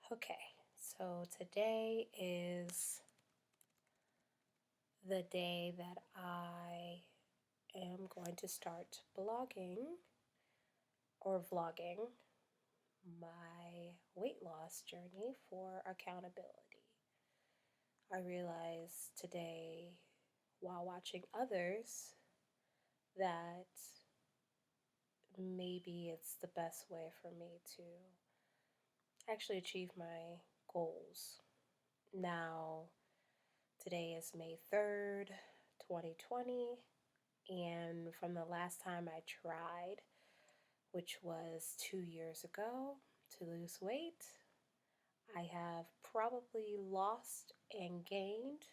Okay, so today is the day that I am going to start blogging or vlogging my weight loss journey for accountability. I realized today while watching others that maybe it's the best way for me to actually achieve my goals. Now, today is May 3rd, 2020, and from the last time I tried, which was 2 years ago, to lose weight, I have probably lost and gained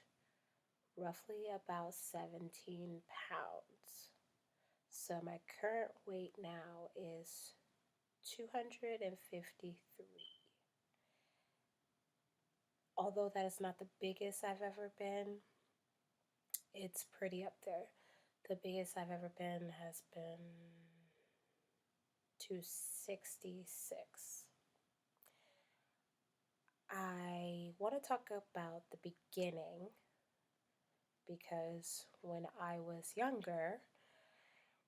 roughly about 17 pounds. So my current weight now is 253. Although that is not the biggest I've ever been, it's pretty up there. The biggest I've ever been has been 266. I want to talk about the beginning because when I was younger,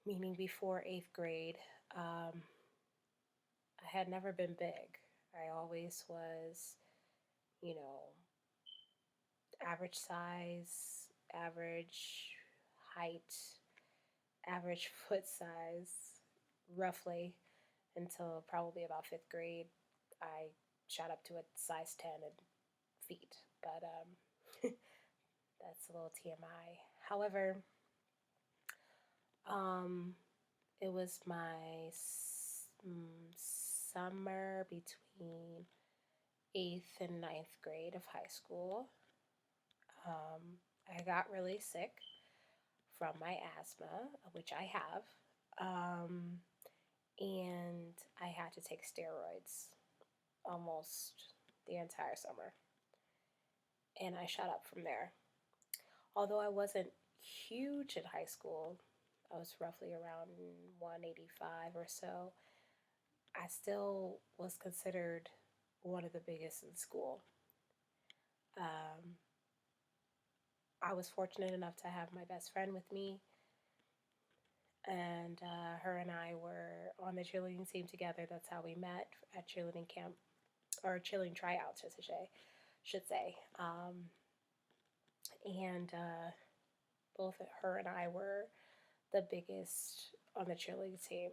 meaning before 8th grade, I had never been big. I always was, you know, average size, average height, average foot size, roughly, until probably about 5th grade. I shot up to a size 10 in feet, but that's a little TMI. However, um, it was my summer between 8th and 9th grade of high school. I got really sick from my asthma, which I have, and I had to take steroids almost the entire summer. And I shot up from there. Although I wasn't huge in high school, I was roughly around 185 or so, I still was considered one of the biggest in school. Um, I was fortunate enough to have my best friend with me, and her and I were on the cheerleading team together. That's how we met at cheerleading camp, or cheerleading tryouts, I should say. And both her and I were the biggest on the cheerleading team.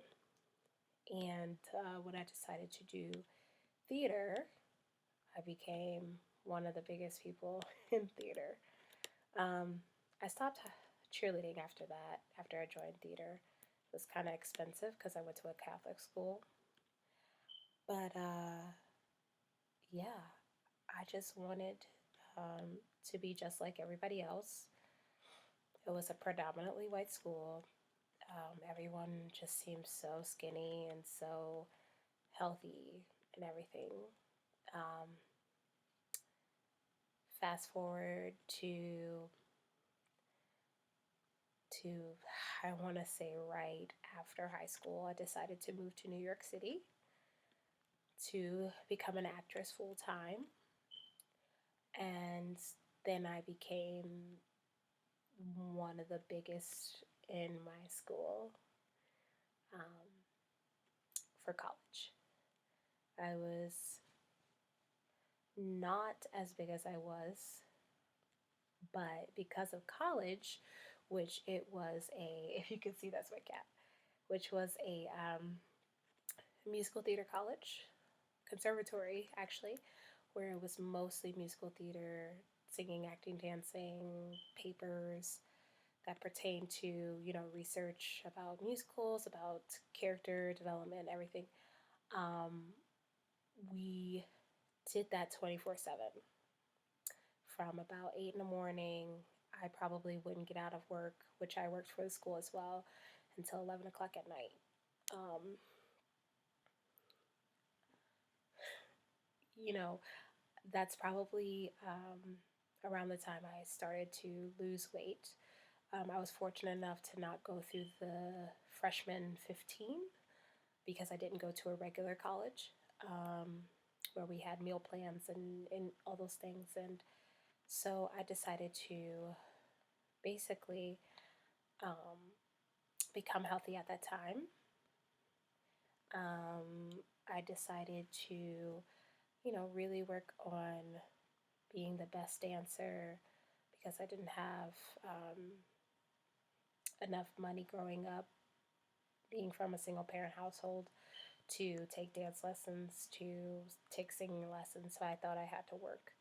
And when I decided to do theater, I became one of the biggest people in theater. I stopped cheerleading after that, after I joined theater. It was kind of expensive because I went to a Catholic school. But yeah, I just wanted to be just like everybody else. It was a predominantly white school. Everyone just seemed so skinny and so healthy and everything. Um, Fast forward to I want to say right after high school, I decided to move to New York City to become an actress full time. And then I became one of the biggest in my school um, for college. I was not as big as I was, but because of college, which it was a, if you can see, that's my cat, which was a musical theater college, conservatory actually, where it was mostly musical theater, singing, acting, dancing, papers that pertain to, research about musicals, about character development, everything. We did that 24/7. From about 8 in the morning, I probably wouldn't get out of work, which I worked for the school as well, until 11 o'clock at night. Um, you know, that's probably around the time I started to lose weight. I was fortunate enough to not go through the freshman 15 because I didn't go to a regular college, where we had meal plans and all those things. And so I decided to basically um, become healthy at that time. I decided to, really work on being the best dancer because I didn't have enough money growing up, being from a single parent household, to take dance lessons, to take singing lessons. So I thought I had to work,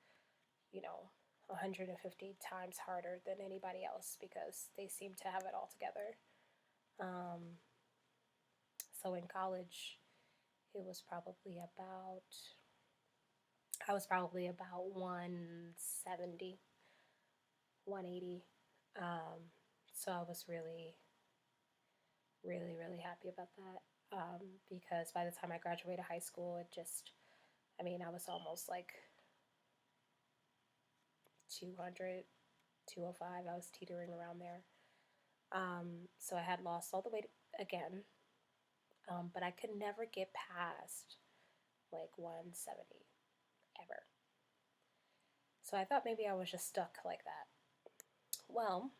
you know, 150 times harder than anybody else because they seem to have it all together. Um, so in college, it was probably about, I was probably about 170, 180. So I was really, really, really happy about that because by the time I graduated high school, I was almost like 200, 205. I was teetering around there. So I had lost all the weight again, but I could never get past like 170 ever. So I thought maybe I was just stuck like that. Well,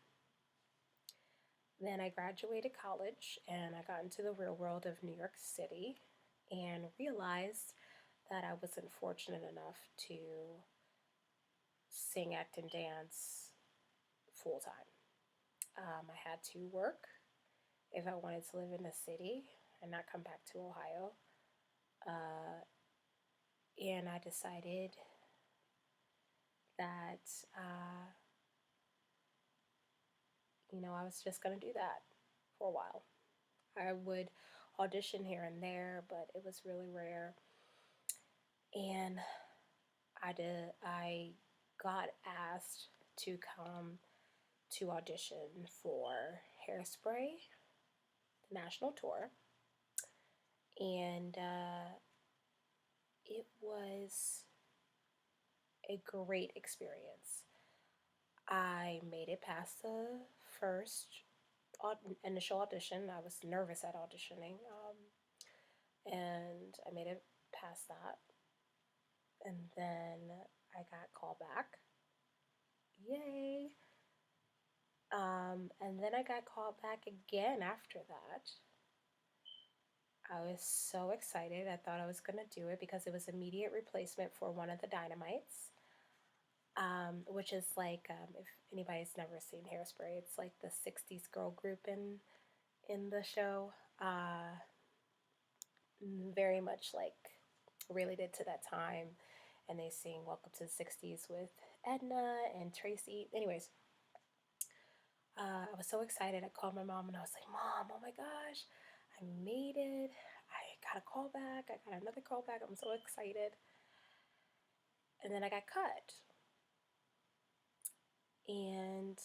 then I graduated college and I got into the real world of New York City and realized that I wasn't fortunate enough to sing, act, and dance full time. I had to work if I wanted to live in the city and not come back to Ohio. Uh, and I decided that, I was just going to do that for a while. I would audition here and there, but it was really rare. And I got asked to come to audition for Hairspray, the national tour, and it was a great experience. I made it past the first initial audition. I was nervous at auditioning, and I made it past that. And then I got called back. Yay! And then I got called back again after that. I was so excited. I thought I was going to do it because it was immediate replacement for one of the Dynamites, which is like, if anybody's never seen Hairspray, it's like the 60s girl group in the show. Very much like related to that time. And they sing Welcome to the 60s with Edna and Tracy. Anyways, I was so excited. I called my mom and I was like, Mom, oh my gosh, I made it. I got a call back. I got another call back. I'm so excited. And then I got cut. And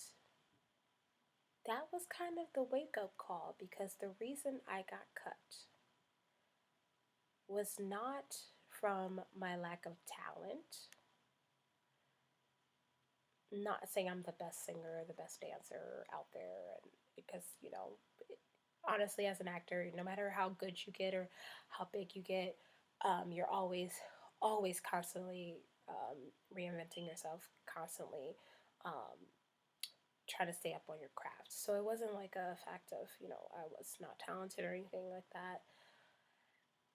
that was kind of the wake up call because the reason I got cut was not from my lack of talent. Not saying I'm the best singer, the best dancer out there, and because, honestly, as an actor, no matter how good you get or how big you get, you're always constantly reinventing yourself, constantly um, trying to stay up on your craft. So it wasn't like a fact of, I was not talented or anything like that.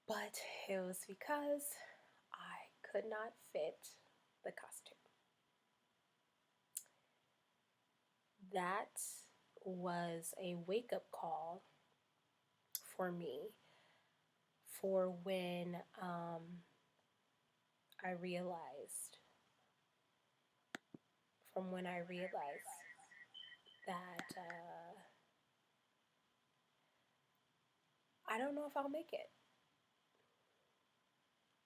But it was because I could not fit the costume. That was a wake up call for me for when I realized, that I don't know if I'll make it,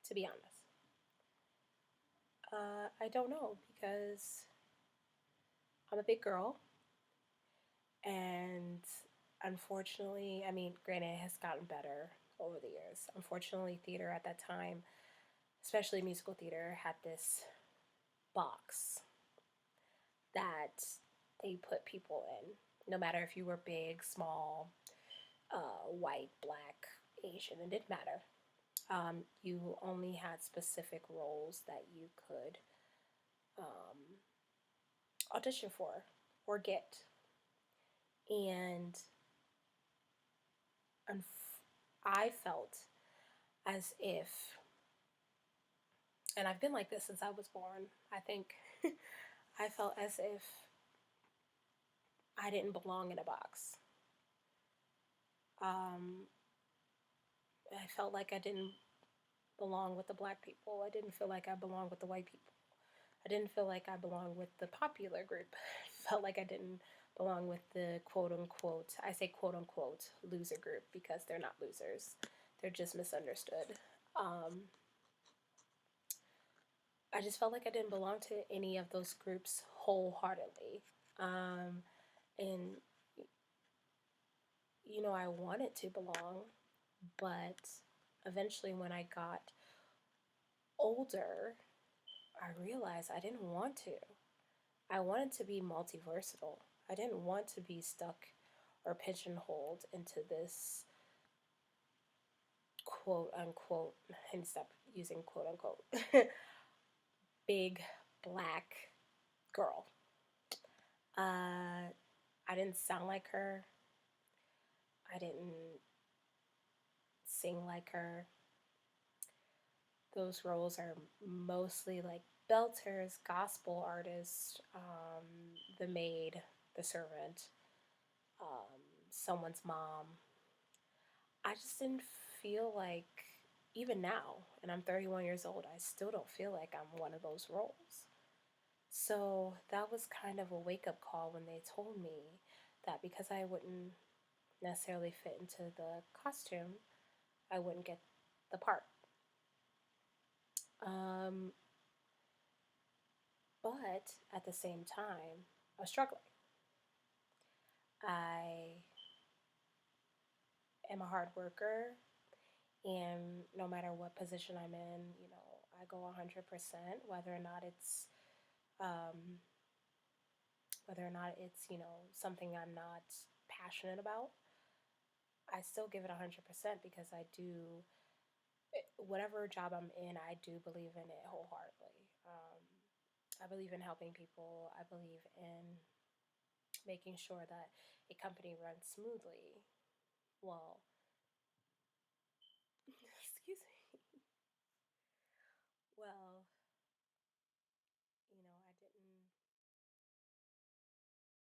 to be honest. I don't know because I'm a big girl, and unfortunately, granted, it has gotten better over the years. Unfortunately, theater at that time, especially musical theater, had this box that they put people in, no matter if you were big, small, white, black, Asian, it didn't matter. You only had specific roles that you could audition for or get. And I felt as if, and I've been like this since I was born, I think, I felt as if I didn't belong in a box. Um, I felt like I didn't belong with the black people. I didn't feel like I belonged with the white people. I didn't feel like I belonged with the popular group. I felt like I didn't belong with the quote unquote, I say quote unquote, loser group because they're not losers. They're just misunderstood. Um, I just felt like I didn't belong to any of those groups wholeheartedly. And, I wanted to belong, but eventually when I got older, I realized I didn't want to. I wanted to be multiversatile. I didn't want to be stuck or pigeonholed into this quote unquote, and stop using quote unquote, big black girl. I didn't sound like her. I didn't sing like her. Those roles are mostly like belters, gospel artists, the maid, the servant, someone's mom. I just didn't feel like, even now, and I'm 31 years old, I still don't feel like I'm one of those roles. So that was kind of a wake up call when they told me that because I wouldn't necessarily fit into the costume, I wouldn't get the part. Um, but at the same time, I was struggling. I am a hard worker, and no matter what position I'm in, I go 100%, um, whether or not it's something I'm not passionate about. I still give it 100% because I do whatever job I'm in. I do believe in it wholeheartedly. I believe in helping people. I believe in making sure that a company runs smoothly. Well, excuse me. Well,